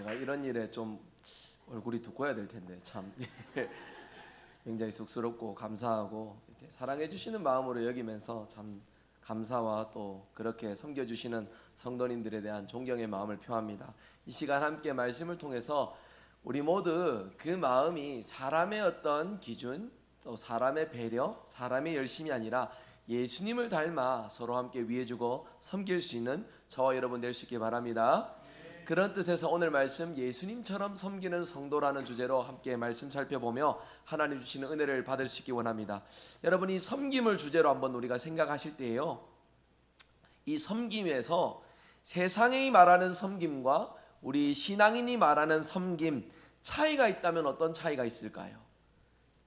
제가 이런 일에 좀 얼굴이 두꺼워야 될 텐데 참 굉장히 쑥스럽고 감사하고 사랑해 주시는 마음으로 여기면서 참 감사와 또 그렇게 섬겨주시는 성도님들에 대한 존경의 마음을 표합니다. 이 시간 함께 말씀을 통해서 우리 모두 그 마음이 사람의 어떤 기준, 또 사람의 배려, 사람의 열심이 아니라 예수님을 닮아 서로 함께 위해주고 섬길 수 있는 저와 여러분 될 수 있기 바랍니다. 그런 뜻에서 오늘 말씀 예수님처럼 섬기는 성도라는 주제로 함께 말씀 살펴보며 하나님 주시는 은혜를 받을 수 있기 원합니다. 여러분이 섬김을 주제로 한번 우리가 생각하실 때에요, 이 섬김에서 세상이 말하는 섬김과 우리 신앙인이 말하는 섬김 차이가 있다면 어떤 차이가 있을까요?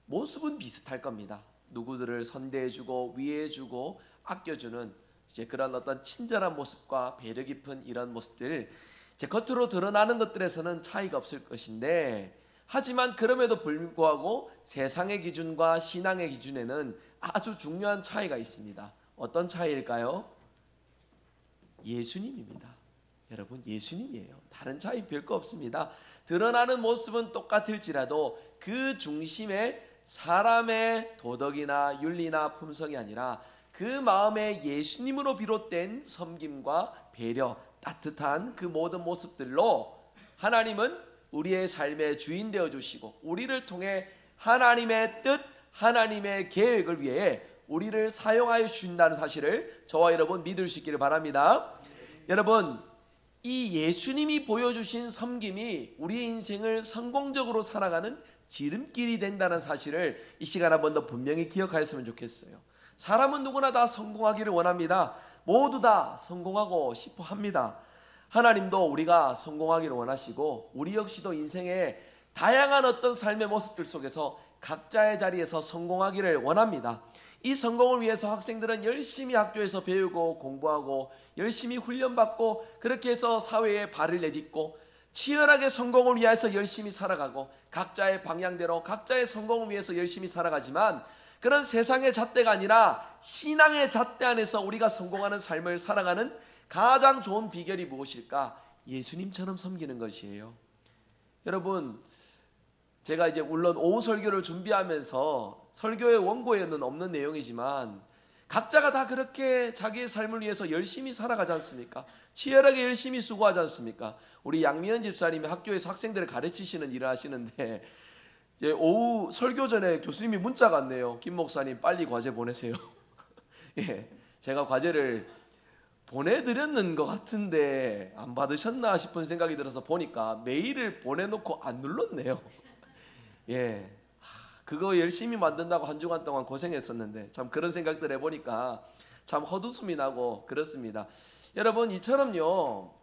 모습은 비슷할 겁니다. 누구들을 선대해주고 위해주고 아껴주는 이제 그런 어떤 친절한 모습과 배려 깊은 이런 모습들, 제 겉으로 드러나는 것들에서는 차이가 없을 것인데, 하지만 그럼에도 불구하고 세상의 기준과 신앙의 기준에는 아주 중요한 차이가 있습니다. 어떤 차이일까요? 예수님입니다. 여러분, 예수님이에요. 다른 차이 별거 없습니다. 드러나는 모습은 똑같을지라도 그 중심에 사람의 도덕이나 윤리나 품성이 아니라 그 마음에 예수님으로 비롯된 섬김과 배려, 따뜻한 그 모든 모습들로 하나님은 우리의 삶의 주인 되어 주시고 우리를 통해 하나님의 뜻, 하나님의 계획을 위해 우리를 사용하여 주신다는 사실을 저와 여러분 믿을 수 있기를 바랍니다. 여러분, 이 예수님이 보여주신 섬김이 우리의 인생을 성공적으로 살아가는 지름길이 된다는 사실을 이 시간 한 번 더 분명히 기억하였으면 좋겠어요. 사람은 누구나 다 성공하기를 원합니다. 모두 다 성공하고 싶어 합니다. 하나님도 우리가 성공하기를 원하시고 우리 역시도 인생의 다양한 어떤 삶의 모습들 속에서 각자의 자리에서 성공하기를 원합니다. 이 성공을 위해서 학생들은 열심히 학교에서 배우고 공부하고 열심히 훈련받고 그렇게 해서 사회에 발을 내딛고 치열하게 성공을 위해서 열심히 살아가고 각자의 방향대로 각자의 성공을 위해서 열심히 살아가지만, 그런 세상의 잣대가 아니라 신앙의 잣대 안에서 우리가 성공하는 삶을 살아가는 가장 좋은 비결이 무엇일까? 예수님처럼 섬기는 것이에요. 여러분, 제가 이제 물론 오후 설교를 준비하면서 설교의 원고에는 없는 내용이지만 각자가 다 그렇게 자기의 삶을 위해서 열심히 살아가지 않습니까? 치열하게 열심히 수고하지 않습니까? 우리 양미연 집사님이 학교에서 학생들을 가르치시는 일을 하시는데 이제 오후 설교 전에 교수님이 문자가 왔네요. 김 목사님 빨리 과제 보내세요. 예, 제가 과제를 보내드렸는 것 같은데 안 받으셨나 싶은 생각이 들어서 보니까 메일을 보내놓고 안 눌렀네요. 예, 그거 열심히 만든다고 한 주간 동안 고생했었는데 참 그런 생각들 해보니까 참 헛웃음이 나고 그렇습니다. 여러분, 이처럼요,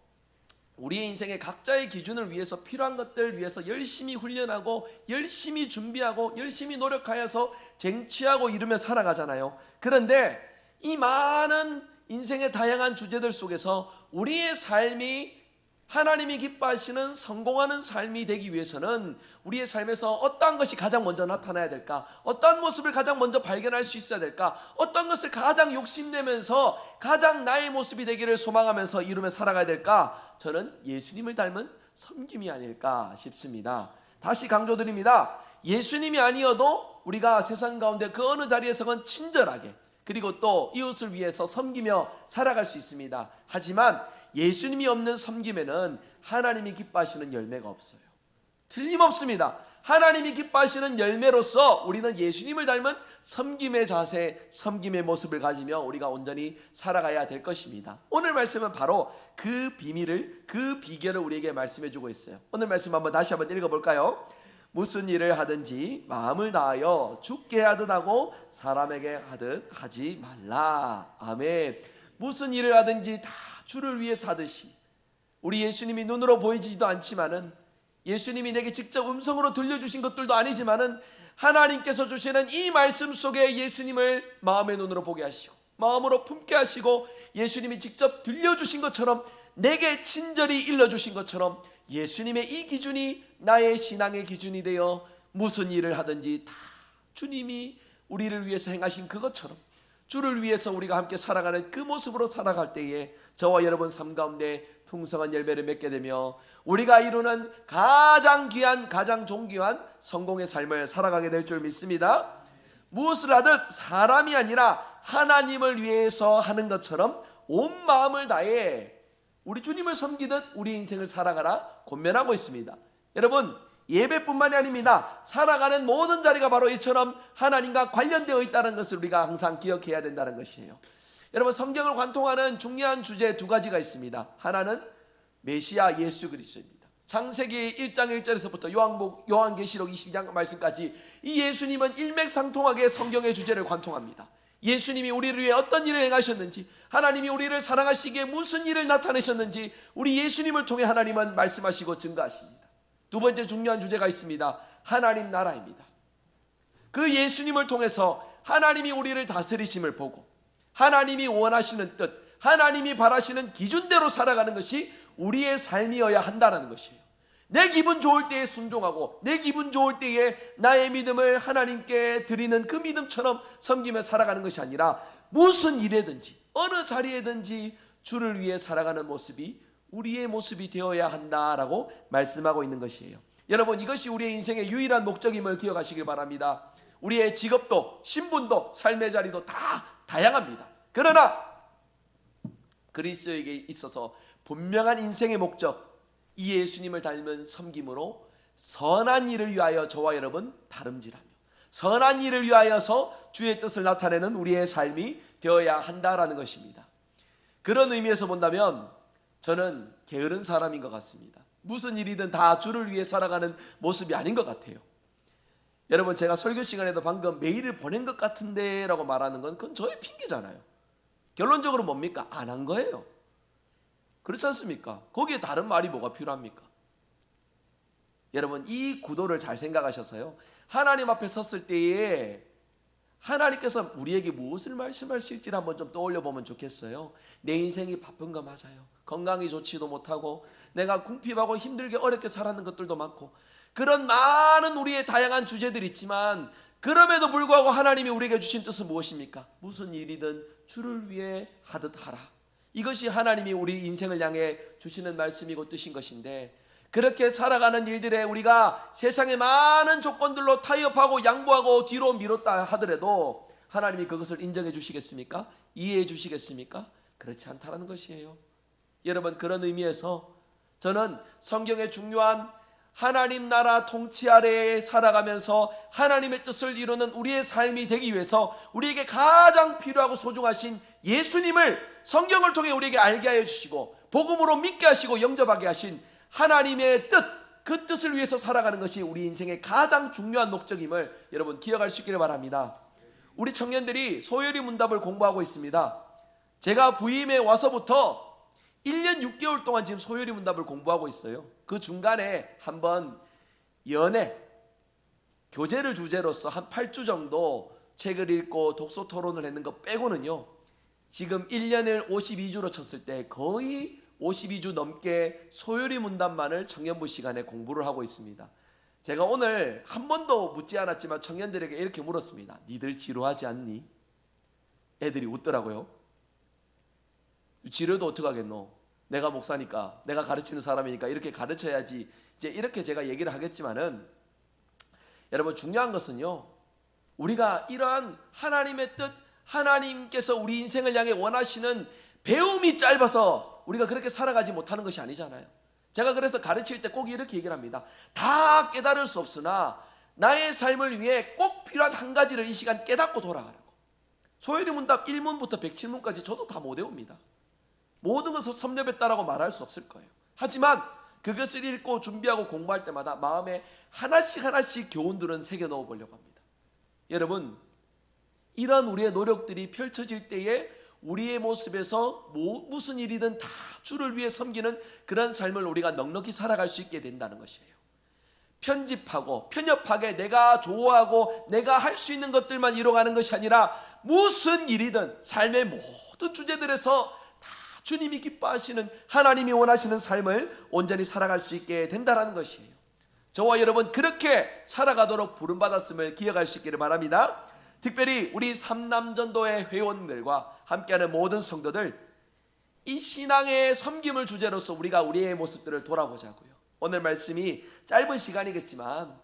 우리의 인생의 각자의 기준을 위해서 필요한 것들 위해서 열심히 훈련하고 열심히 준비하고 열심히 노력하여서 쟁취하고 이루며 살아가잖아요. 그런데 이 많은 인생의 다양한 주제들 속에서 우리의 삶이 하나님이 기뻐하시는 성공하는 삶이 되기 위해서는 우리의 삶에서 어떠한 것이 가장 먼저 나타나야 될까? 어떠한 모습을 가장 먼저 발견할 수 있어야 될까? 어떤 것을 가장 욕심내면서 가장 나의 모습이 되기를 소망하면서 이루며 살아가야 될까? 저는 예수님을 닮은 섬김이 아닐까 싶습니다. 다시 강조드립니다. 예수님이 아니어도 우리가 세상 가운데 그 어느 자리에서건 친절하게 그리고 또 이웃을 위해서 섬기며 살아갈 수 있습니다. 하지만 예수님이 없는 섬김에는 하나님이 기뻐하시는 열매가 없어요. 틀림없습니다. 하나님이 기뻐하시는 열매로서 우리는 예수님을 닮은 섬김의 자세, 섬김의 모습을 가지며 우리가 온전히 살아가야 될 것입니다. 오늘 말씀은 바로 그 비밀을, 그 비결을 우리에게 말씀해 주고 있어요. 오늘 말씀 다시 한번 읽어볼까요? 무슨 일을 하든지 마음을 다하여 주께 하듯 하고 사람에게 하듯 하지 말라. 아멘. 무슨 일을 하든지 다 주를 위해서 하듯이, 우리 예수님이 눈으로 보이지도 않지만은, 예수님이 내게 직접 음성으로 들려주신 것들도 아니지만은 하나님께서 주시는 이 말씀 속에 예수님을 마음의 눈으로 보게 하시고 마음으로 품게 하시고 예수님이 직접 들려주신 것처럼 내게 친절히 일러주신 것처럼 예수님의 이 기준이 나의 신앙의 기준이 되어 무슨 일을 하든지 다 주님이 우리를 위해서 행하신 그것처럼, 주를 위해서 우리가 함께 살아가는 그 모습으로 살아갈 때에 저와 여러분 삶 가운데 풍성한 열매를 맺게 되며 우리가 이루는 가장 귀한, 가장 존귀한 성공의 삶을 살아가게 될 줄 믿습니다. 무엇을 하듯 사람이 아니라 하나님을 위해서 하는 것처럼 온 마음을 다해 우리 주님을 섬기듯 우리 인생을 살아가라 권면하고 있습니다. 여러분, 예배뿐만이 아닙니다. 살아가는 모든 자리가 바로 이처럼 하나님과 관련되어 있다는 것을 우리가 항상 기억해야 된다는 것이에요. 여러분, 성경을 관통하는 중요한 주제 두 가지가 있습니다. 하나는 메시아 예수 그리스도입니다. 창세기 1장 1절에서부터 요한계시록 22장 말씀까지 이 예수님은 일맥상통하게 성경의 주제를 관통합니다. 예수님이 우리를 위해 어떤 일을 행하셨는지, 하나님이 우리를 사랑하시기에 무슨 일을 나타내셨는지 우리 예수님을 통해 하나님은 말씀하시고 증거하십니다. 두 번째 중요한 주제가 있습니다. 하나님 나라입니다. 그 예수님을 통해서 하나님이 우리를 다스리심을 보고 하나님이 원하시는 뜻, 하나님이 바라시는 기준대로 살아가는 것이 우리의 삶이어야 한다는 것이에요. 내 기분 좋을 때에 순종하고 내 기분 좋을 때에 나의 믿음을 하나님께 드리는 그 믿음처럼 섬기며 살아가는 것이 아니라 무슨 일에든지 어느 자리에든지 주를 위해 살아가는 모습이 우리의 모습이 되어야 한다라고 말씀하고 있는 것이에요. 여러분, 이것이 우리의 인생의 유일한 목적임을 기억하시길 바랍니다. 우리의 직업도 신분도 삶의 자리도 다 다양합니다. 그러나 그리스도에게 있어서 분명한 인생의 목적, 이 예수님을 닮은 섬김으로 선한 일을 위하여 저와 여러분 다름질하며 선한 일을 위하여서 주의 뜻을 나타내는 우리의 삶이 되어야 한다라는 것입니다. 그런 의미에서 본다면 저는 게으른 사람인 것 같습니다. 무슨 일이든 다 주를 위해 살아가는 모습이 아닌 것 같아요. 여러분, 제가 설교 시간에도 방금 메일을 보낸 것 같은데 라고 말하는 건 그건 저의 핑계잖아요. 결론적으로 뭡니까? 안 한 거예요. 그렇지 않습니까? 거기에 다른 말이 뭐가 필요합니까? 여러분, 이 구도를 잘 생각하셔서요, 하나님 앞에 섰을 때에 하나님께서 우리에게 무엇을 말씀하실지를 한번 좀 떠올려 보면 좋겠어요. 내 인생이 바쁜 거 맞아요. 건강이 좋지도 못하고 내가 궁핍하고 힘들게 어렵게 살았는 것들도 많고 그런 많은 우리의 다양한 주제들이 있지만 그럼에도 불구하고 하나님이 우리에게 주신 뜻은 무엇입니까? 무슨 일이든 주를 위해 하듯 하라. 이것이 하나님이 우리 인생을 향해 주시는 말씀이고 뜻인 것인데, 그렇게 살아가는 일들에 우리가 세상의 많은 조건들로 타협하고 양보하고 뒤로 미뤘다 하더라도 하나님이 그것을 인정해 주시겠습니까? 이해해 주시겠습니까? 그렇지 않다는 것이에요. 여러분, 그런 의미에서 저는 성경의 중요한 하나님 나라 통치 아래에 살아가면서 하나님의 뜻을 이루는 우리의 삶이 되기 위해서 우리에게 가장 필요하고 소중하신 예수님을 성경을 통해 우리에게 알게 하여 주시고 복음으로 믿게 하시고 영접하게 하신 하나님의 뜻, 그 뜻을 위해서 살아가는 것이 우리 인생의 가장 중요한 목적임을 여러분 기억할 수 있기를 바랍니다. 우리 청년들이 소요리 문답을 공부하고 있습니다. 제가 부임에 와서부터 1년 6개월 동안 지금 소요리 문답을 공부하고 있어요. 그 중간에 한번 연애, 교재를 주제로서 한 8주 정도 책을 읽고 독서 토론을 했는 거 빼고는요, 지금 1년을 52주로 쳤을 때 거의 52주 넘게 소요리 문답만을 청년부 시간에 공부를 하고 있습니다. 제가 오늘 한 번도 묻지 않았지만 청년들에게 이렇게 물었습니다. 니들 지루하지 않니? 애들이 웃더라고요. 지루도 어떡하겠노? 내가 목사니까, 내가 가르치는 사람이니까 이렇게 가르쳐야지. 이제 이렇게 제가 얘기를 하겠지만은, 여러분, 중요한 것은요, 우리가 이러한 하나님의 뜻, 하나님께서 우리 인생을 향해 원하시는 배움이 짧아서 우리가 그렇게 살아가지 못하는 것이 아니잖아요. 제가 그래서 가르칠 때 꼭 이렇게 얘기를 합니다. 다 깨달을 수 없으나 나의 삶을 위해 꼭 필요한 한 가지를 이 시간 깨닫고 돌아가라고. 소요리 문답 1문부터 107문까지 저도 다 못 외웁니다. 모든 것을 섭렵했다라고 말할 수 없을 거예요. 하지만 그것을 읽고 준비하고 공부할 때마다 마음에 하나씩 하나씩 교훈들은 새겨 넣어 보려고 합니다. 여러분, 이런 우리의 노력들이 펼쳐질 때에 우리의 모습에서 무슨 일이든 다 주를 위해 섬기는 그런 삶을 우리가 넉넉히 살아갈 수 있게 된다는 것이에요. 편집하고 편협하게 내가 좋아하고 내가 할 수 있는 것들만 이뤄가는 것이 아니라 무슨 일이든 삶의 모든 주제들에서 다 주님이 기뻐하시는, 하나님이 원하시는 삶을 온전히 살아갈 수 있게 된다는 것이에요. 저와 여러분 그렇게 살아가도록 부름받았음을 기억할 수 있기를 바랍니다. 특별히 우리 삼남전도회 회원들과 함께하는 모든 성도들, 이 신앙의 섬김을 주제로서 우리가 우리의 모습들을 돌아보자고요. 오늘 말씀이 짧은 시간이겠지만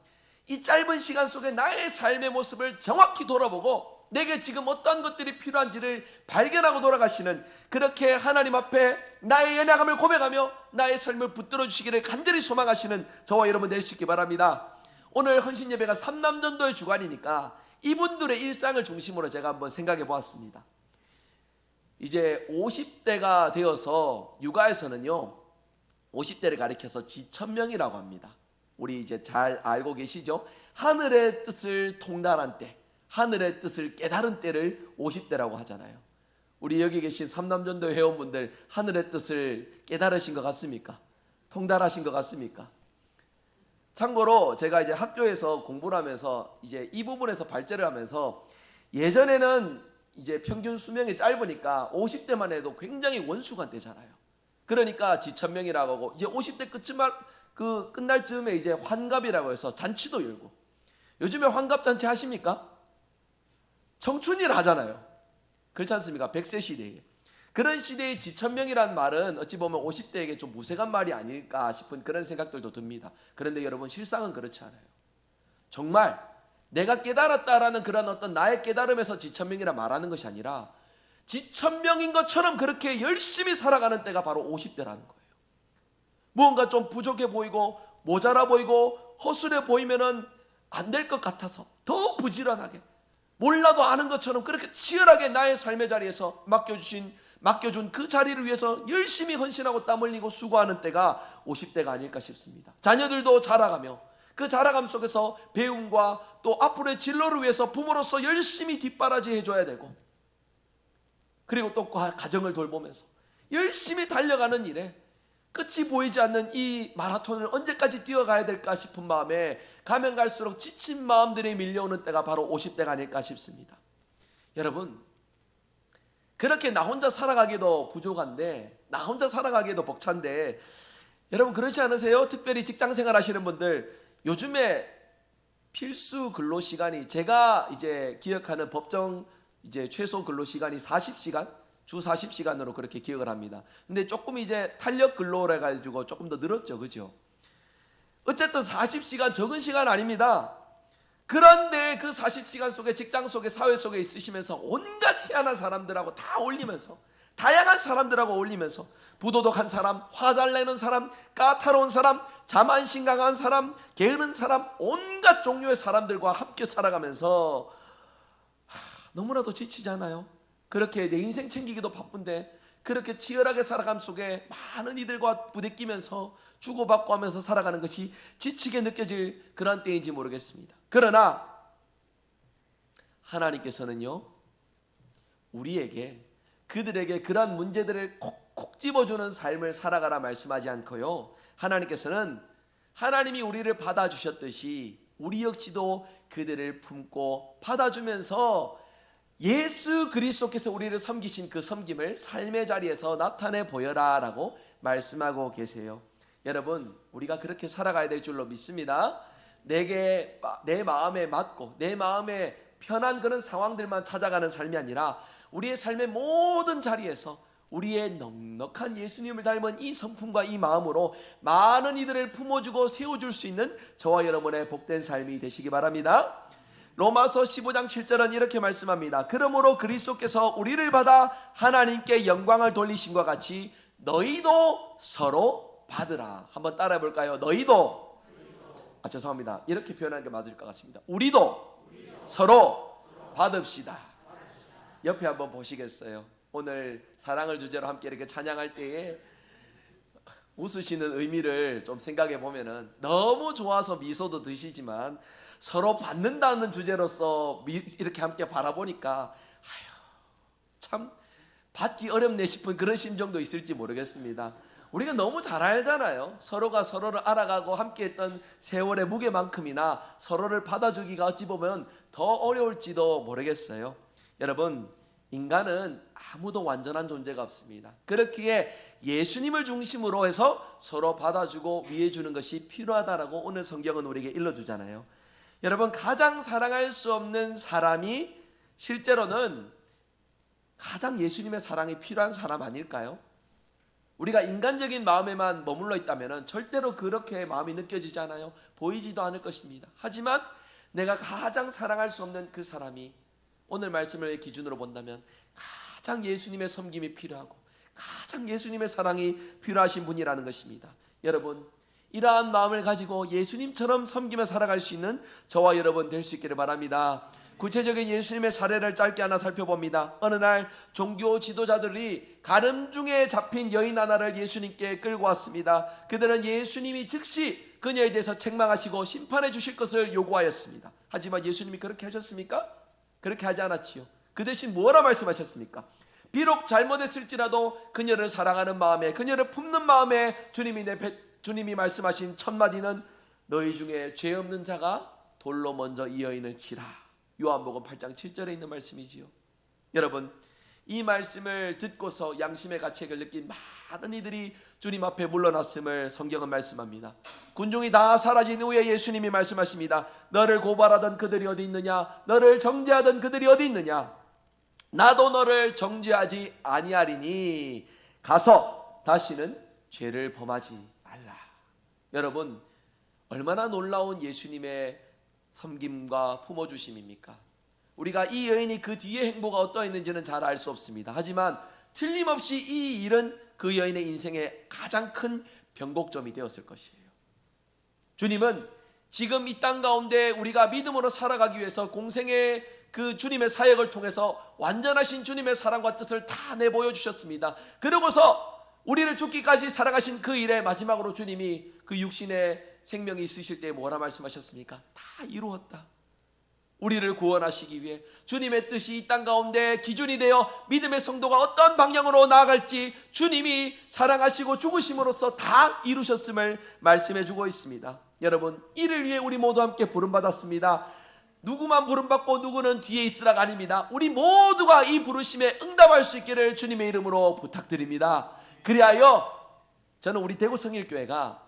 이 짧은 시간 속에 나의 삶의 모습을 정확히 돌아보고 내게 지금 어떤 것들이 필요한지를 발견하고 돌아가시는, 그렇게 하나님 앞에 나의 연약함을 고백하며 나의 삶을 붙들어 주시기를 간절히 소망하시는 저와 여러분 될 수 있기 바랍니다. 오늘 헌신예배가 삼남전도의 주간이니까 이분들의 일상을 중심으로 제가 한번 생각해 보았습니다. 이제 50대가 되어서 육아에서는요, 50대를 가리켜서 지천명이라고 합니다. 우리 이제 잘 알고 계시죠? 하늘의 뜻을 통달한 때, 하늘의 뜻을 깨달은 때를 50대라고 하잖아요. 우리 여기 계신 삼남전도 회원분들 하늘의 뜻을 깨달으신 것 같습니까? 통달하신 것 같습니까? 참고로 제가 이제 학교에서 공부를 하면서 이제 이 부분에서 발제를 하면서, 예전에는 이제 평균 수명이 짧으니까 50대만 해도 굉장히 원수가 되잖아요. 그러니까 지천명이라고 하고, 이제 50대 끝날 즈음에 이제 환갑이라고 해서 잔치도 열고, 요즘에 환갑잔치 하십니까? 청춘이라 하잖아요. 그렇지 않습니까? 100세 시대에. 그런 시대의 지천명이라는 말은 어찌 보면 50대에게 좀 무색한 말이 아닐까 싶은 그런 생각들도 듭니다. 그런데 여러분, 실상은 그렇지 않아요. 정말 내가 깨달았다라는 그런 어떤 나의 깨달음에서 지천명이라 말하는 것이 아니라, 지천명인 것처럼 그렇게 열심히 살아가는 때가 바로 50대라는 거예요. 무언가 좀 부족해 보이고 모자라 보이고 허술해 보이면은 안 될 것 같아서 더 부지런하게, 몰라도 아는 것처럼 그렇게 치열하게 나의 삶의 자리에서 맡겨준 그 자리를 위해서 열심히 헌신하고 땀 흘리고 수고하는 때가 50대가 아닐까 싶습니다. 자녀들도 자라가며 그 자라감 속에서 배움과 또 앞으로의 진로를 위해서 부모로서 열심히 뒷바라지 해줘야 되고, 그리고 또 가정을 돌보면서 열심히 달려가는 일에 끝이 보이지 않는 이 마라톤을 언제까지 뛰어가야 될까 싶은 마음에 가면 갈수록 지친 마음들이 밀려오는 때가 바로 50대가 아닐까 싶습니다. 여러분, 그렇게 나 혼자 살아가기도 부족한데, 나 혼자 살아가기도 벅찬데, 여러분 그렇지 않으세요? 특별히 직장생활 하시는 분들, 요즘에 필수 근로 시간이, 제가 이제 기억하는 법정 이제 최소 근로 시간이 40시간, 주 40시간으로 그렇게 기억을 합니다. 근데 조금 이제 탄력 근로라 해가지고 조금 더 늘었죠, 그죠? 어쨌든 40시간 적은 시간 아닙니다. 그런데 그 40시간 속에, 직장 속에, 사회 속에 있으시면서 온갖 희한한 사람들하고 다 어울리면서, 다양한 사람들하고 어울리면서, 부도덕한 사람, 화 잘 내는 사람, 까다로운 사람, 자만심 강한 사람, 게으른 사람, 온갖 종류의 사람들과 함께 살아가면서 너무나도 지치지 않아요? 그렇게 내 인생 챙기기도 바쁜데 그렇게 치열하게 살아감 속에 많은 이들과 부대끼면서 주고받고 하면서 살아가는 것이 지치게 느껴질 그런 때인지 모르겠습니다. 그러나 하나님께서는요, 우리에게, 그들에게 그러한 문제들을 콕콕 집어주는 삶을 살아가라 말씀하지 않고요, 하나님께서는 하나님이 우리를 받아주셨듯이 우리 역시도 그들을 품고 받아주면서 예수 그리스도께서 우리를 섬기신 그 섬김을 삶의 자리에서 나타내 보여라 라고 말씀하고 계세요. 여러분, 우리가 그렇게 살아가야 될 줄로 믿습니다. 내 마음에 맞고 내 마음에 편한 그런 상황들만 찾아가는 삶이 아니라, 우리의 삶의 모든 자리에서 우리의 넉넉한 예수님을 닮은 이 성품과 이 마음으로 많은 이들을 품어주고 세워줄 수 있는 저와 여러분의 복된 삶이 되시기 바랍니다. 로마서 15장 7절은 이렇게 말씀합니다. 그러므로 그리스도께서 우리를 받아 하나님께 영광을 돌리심과 같이 너희도 서로 받으라. 한번 따라해 볼까요? 너희도. 죄송합니다. 이렇게 표현하는 게 맞을 것 같습니다. 우리도 서로 받읍시다. 옆에 한번 보시겠어요? 오늘 사랑을 주제로 함께 이렇게 찬양할 때에 웃으시는 의미를 좀 생각해 보면은, 너무 좋아서 미소도 드시지만 서로 받는다는 주제로서 이렇게 함께 바라보니까 참 받기 어렵네 싶은 그런 심정도 있을지 모르겠습니다. 우리가 너무 잘 알잖아요. 서로가 서로를 알아가고 함께했던 세월의 무게만큼이나 서로를 받아주기가 어찌 보면 더 어려울지도 모르겠어요. 여러분, 인간은 아무도 완전한 존재가 없습니다. 그렇기에 예수님을 중심으로 해서 서로 받아주고 위해주는 것이 필요하다라고 오늘 성경은 우리에게 일러주잖아요. 여러분, 가장 사랑할 수 없는 사람이 실제로는 가장 예수님의 사랑이 필요한 사람 아닐까요? 우리가 인간적인 마음에만 머물러 있다면 절대로 그렇게 마음이 느껴지지 않아요. 보이지도 않을 것입니다. 하지만 내가 가장 사랑할 수 없는 그 사람이 오늘 말씀을 기준으로 본다면 가장 예수님의 섬김이 필요하고 가장 예수님의 사랑이 필요하신 분이라는 것입니다. 여러분, 이러한 마음을 가지고 예수님처럼 섬기며 살아갈 수 있는 저와 여러분 될 수 있기를 바랍니다. 구체적인 예수님의 사례를 짧게 하나 살펴봅니다. 어느 날 종교 지도자들이 가늠 중에 잡힌 여인 하나를 예수님께 끌고 왔습니다. 그들은 예수님이 즉시 그녀에 대해서 책망하시고 심판해 주실 것을 요구하였습니다. 하지만 예수님이 그렇게 하셨습니까? 그렇게 하지 않았지요. 그 대신 뭐라 말씀하셨습니까? 비록 잘못했을지라도 그녀를 사랑하는 마음에, 그녀를 품는 마음에 주님이 말씀하신 첫 마디는 너희 중에 죄 없는 자가 돌로 먼저 이 여인을 치라. 요한복음 8장 7절에 있는 말씀이지요. 여러분, 이 말씀을 듣고서 양심의 가책을 느낀 많은 이들이 주님 앞에 물러났음을 성경은 말씀합니다. 군중이 다 사라진 후에 예수님이 말씀하십니다. 너를 고발하던 그들이 어디 있느냐? 너를 정죄하던 그들이 어디 있느냐? 나도 너를 정죄하지 아니하리니 가서 다시는 죄를 범하지 말라. 여러분, 얼마나 놀라운 예수님의 섬김과 품어주심입니까? 우리가 이 여인이 그 뒤의 행보가 어떠했는지는 잘 알 수 없습니다. 하지만 틀림없이 이 일은 그 여인의 인생의 가장 큰 변곡점이 되었을 것이에요. 주님은 지금 이 땅 가운데 우리가 믿음으로 살아가기 위해서 공생의 그 주님의 사역을 통해서 완전하신 주님의 사랑과 뜻을 다 내보여 주셨습니다. 그러고서 우리를 죽기까지 살아가신 그 일의 마지막으로 주님이 그 육신의 생명이 있으실 때 뭐라 말씀하셨습니까? 다 이루었다. 우리를 구원하시기 위해 주님의 뜻이 이 땅 가운데 기준이 되어 믿음의 성도가 어떤 방향으로 나아갈지 주님이 사랑하시고 죽으심으로써 다 이루셨음을 말씀해 주고 있습니다. 여러분, 이를 위해 우리 모두 함께 부름받았습니다. 누구만 부름받고 누구는 뒤에 있으라가 아닙니다. 우리 모두가 이 부르심에 응답할 수 있기를 주님의 이름으로 부탁드립니다. 그리하여 저는 우리 대구 성일교회가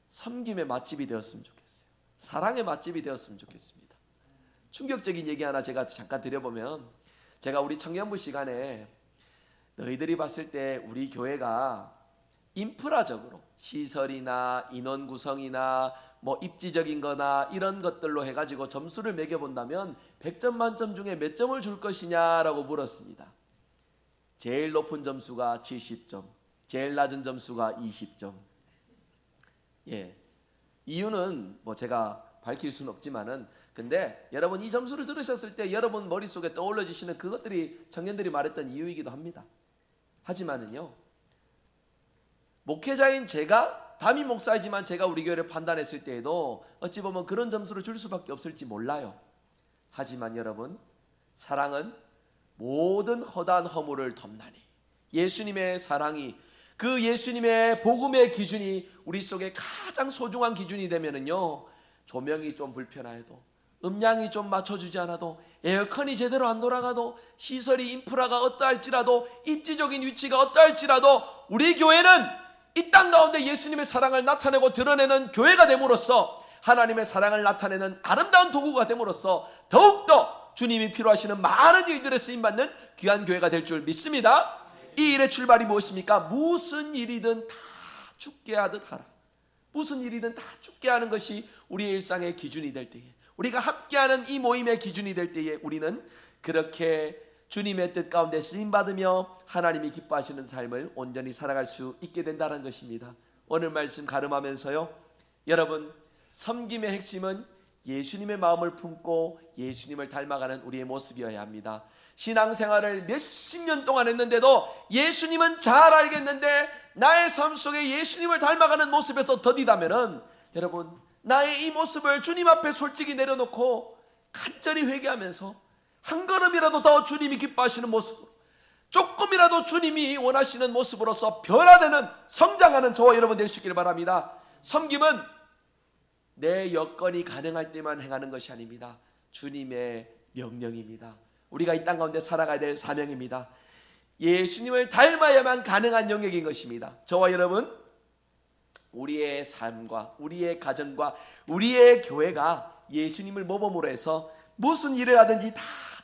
섬김의 맛집이 되었으면 좋겠어요. 사랑의 맛집이 되었으면 좋겠습니다. 충격적인 얘기 하나 제가 잠깐 드려보면, 제가 우리 청년부 시간에 너희들이 봤을 때 우리 교회가 인프라적으로 시설이나 인원 구성이나 뭐 입지적인 거나 이런 것들로 해가지고 점수를 매겨본다면 100점 만점 중에 몇 점을 줄 것이냐라고 물었습니다. 제일 높은 점수가 70점, 제일 낮은 점수가 20점. 예, 이유는 뭐 제가 밝힐 수는 없지만은, 근데 여러분 이 점수를 들으셨을 때 여러분 머릿속에 떠올려지시는 그것들이 청년들이 말했던 이유이기도 합니다. 하지만은요, 목회자인 제가, 담임 목사이지만 제가 우리 교회를 판단했을 때에도 어찌 보면 그런 점수를 줄 수밖에 없을지 몰라요. 하지만 여러분, 사랑은 모든 허다한 허물을 덮나니 예수님의 사랑이, 그 예수님의 복음의 기준이 우리 속에 가장 소중한 기준이 되면은요, 조명이 좀 불편해도, 음량이 좀 맞춰주지 않아도, 에어컨이 제대로 안 돌아가도, 시설이 인프라가 어떠할지라도, 입지적인 위치가 어떠할지라도 우리 교회는 이 땅 가운데 예수님의 사랑을 나타내고 드러내는 교회가 됨으로써, 하나님의 사랑을 나타내는 아름다운 도구가 됨으로써 더욱더 주님이 필요하시는 많은 일들에 쓰임받는 귀한 교회가 될 줄 믿습니다. 이 일의 출발이 무엇입니까? 무슨 일이든 다 죽게 하듯 하라. 무슨 일이든 다 죽게 하는 것이 우리의 일상의 기준이 될 때에, 우리가 함께하는 이 모임의 기준이 될 때에 우리는 그렇게 주님의 뜻 가운데 쓰임받으며 하나님이 기뻐하시는 삶을 온전히 살아갈 수 있게 된다는 것입니다. 오늘 말씀 가름하면서요, 여러분, 섬김의 핵심은 예수님의 마음을 품고 예수님을 닮아가는 우리의 모습이어야 합니다. 신앙생활을 몇십 년 동안 했는데도 예수님은 잘 알겠는데 나의 삶 속에 예수님을 닮아가는 모습에서 더디다면은, 여러분, 나의 이 모습을 주님 앞에 솔직히 내려놓고 간절히 회개하면서 한 걸음이라도 더 주님이 기뻐하시는 모습으로, 조금이라도 주님이 원하시는 모습으로서 변화되는, 성장하는 저와 여러분 될 수 있기를 바랍니다. 섬김은 내 여건이 가능할 때만 행하는 것이 아닙니다. 주님의 명령입니다. 우리가 이 땅 가운데 살아가야 될 사명입니다. 예수님을 닮아야만 가능한 영역인 것입니다. 저와 여러분, 우리의 삶과 우리의 가정과 우리의 교회가 예수님을 모범으로 해서 무슨 일을 하든지 다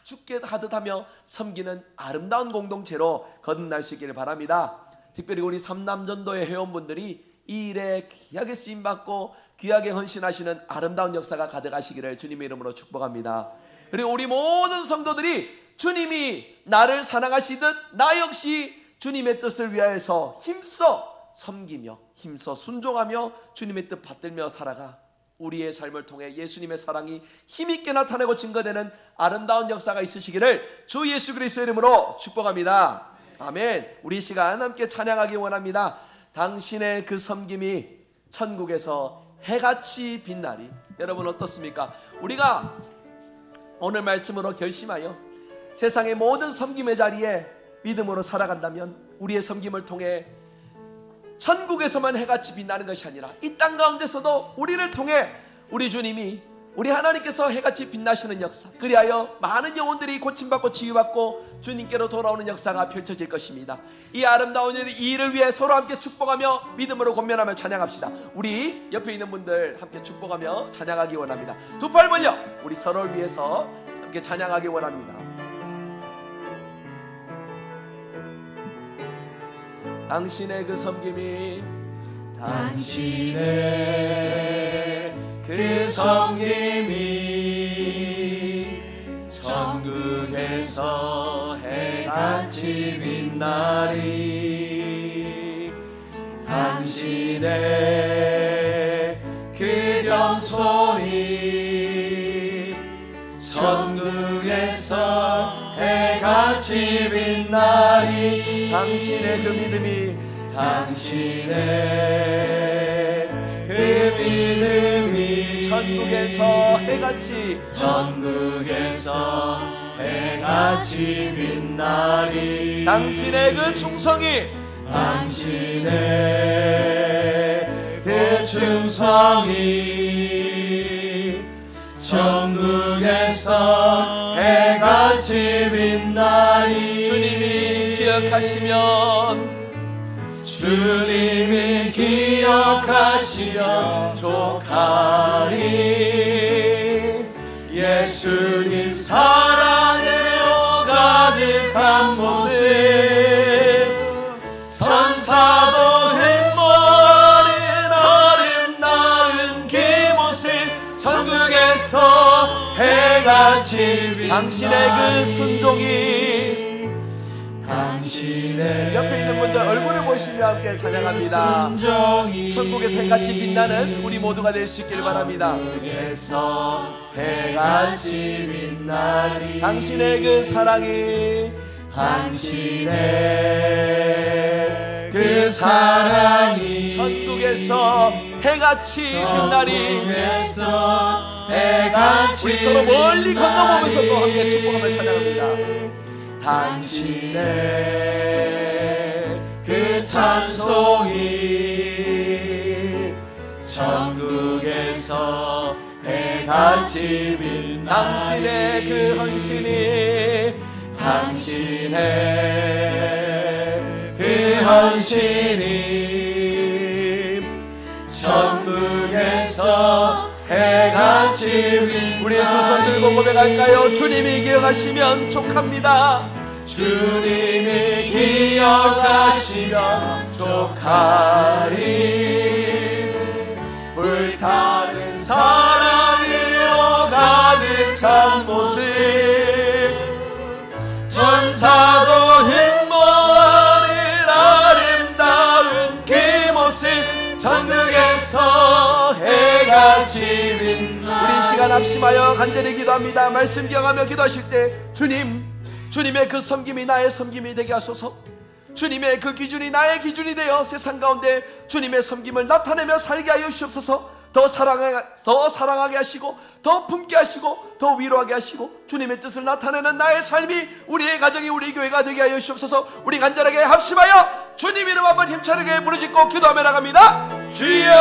죽게 하듯 하며 섬기는 아름다운 공동체로 거듭날 수 있기를 바랍니다. 특별히 우리 삼남전도의 회원분들이 이 일에 귀하게 쓰임받고 귀하게 헌신하시는 아름다운 역사가 가득하시기를 주님의 이름으로 축복합니다. 그리고 우리 모든 성도들이 주님이 나를 사랑하시듯 나 역시 주님의 뜻을 위하여서 힘써 섬기며 힘써 순종하며 주님의 뜻 받들며 살아가 우리의 삶을 통해 예수님의 사랑이 힘있게 나타내고 증거되는 아름다운 역사가 있으시기를 주 예수 그리스도의 이름으로 축복합니다. 아멘. 우리 시간 함께 찬양하기 원합니다. 당신의 그 섬김이 천국에서 해같이 빛나리. 여러분 어떻습니까? 우리가 오늘 말씀으로 결심하여 세상의 모든 섬김의 자리에 믿음으로 살아간다면 우리의 섬김을 통해 천국에서만 해같이 빛나는 것이 아니라 이 땅 가운데서도 우리를 통해 우리 주님이 우리 하나님께서 해같이 빛나시는 역사, 그리하여 많은 영혼들이 고침받고 치유받고 주님께로 돌아오는 역사가 펼쳐질 것입니다. 이 아름다운 이 일을 위해 서로 함께 축복하며 믿음으로 권면하며 찬양합시다. 우리 옆에 있는 분들 함께 축복하며 찬양하기 원합니다. 두 팔 벌려 우리 서로를 위해서 함께 찬양하기 원합니다. 당신의 그 섬김이 당신의 그 섬김이 천국에서 해같이 빛나리. 당신의 그 겸손이 천국에서 해같이 빛나리. 당신의 그 믿음이 당신의 그 믿음이 천국에서 해같이 빛나리. 당신의 그 충성이 당신의 그 충성이 천국에서 해같이 빛나리. 주님이 기억하시면 족하리. 예수님 사랑으로 가득한 모습 천사도 흠모하는 아름다운 그 모습 천국에서 해같이 빛나리. 당신의 그 순종이 당신의 옆에 있는 분들 얼굴을 보시며 함께 찬양합니다. 천국에서 해같이 빛나는 우리 모두가 될 수 있기를 바랍니다. 천국에서 해같이 빛나리. 당신의 그 사랑이 당신의 그 사랑이 천국에서 해같이 빛나리. 천국에서 해같이 우리 서로 멀리 건너보면서 또 함께 축복하며 찬양합니다. 당신의 그 찬송이 천국에서 해같이 빛나리. 당신의 그 헌신이 당신의 그 헌신이 천국에서 해같이 빛나리. 우리의 두 손 들고 고백할까요? 주님이 기억하시면 족합니다. 주님이 기억하시면 족하리. 불타는 사랑으로 가득 찬 모습 천사도 흠모하는 아름다운 그 모습 천국에서 해같이 빛나리. 우리 시간 합심하여 간절히 기도합니다. 말씀 기억하며 기도하실 때 주님의 그 섬김이 나의 섬김이 되게 하소서. 주님의 그 기준이 나의 기준이 되어 세상 가운데 주님의 섬김을 나타내며 살게 하여 주시옵소서. 더 사랑하게 하시고 더 품게 하시고 더 위로하게 하시고 주님의 뜻을 나타내는 나의 삶이 우리의 가정이 우리 교회가 되게 하여 주시옵소서. 우리 간절하게 합심하여 주님 이름 한번 힘차게 부르짖고 기도하며 나갑니다. 주여